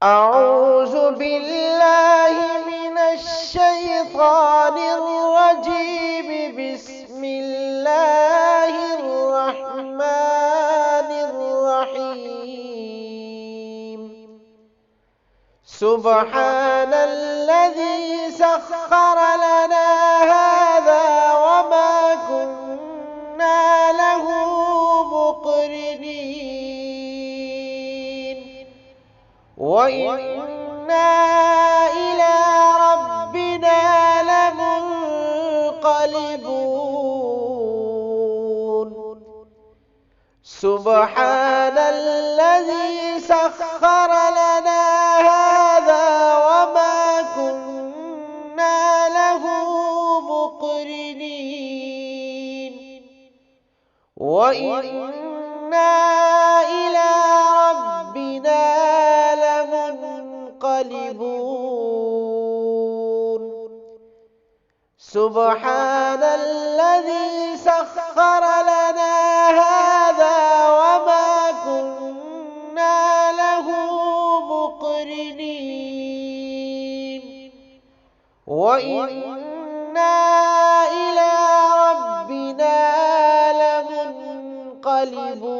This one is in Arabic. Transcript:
أعوذ بالله من الشيطان الرجيم. بسم الله الرحمن الرحيم. سبحان الذي سخر لنا هذا وما كنا له مقرنين وإنا إلى ربنا لمنقلبون. سبحان الذي سخر لنا هذا وما كنا له مقرنين وإنا إلى ربنا لمنقلبون. سبحان الذي سخر لنا هذا وما كنا له مقرنين وإنا إلى ربنا لمنقلبون.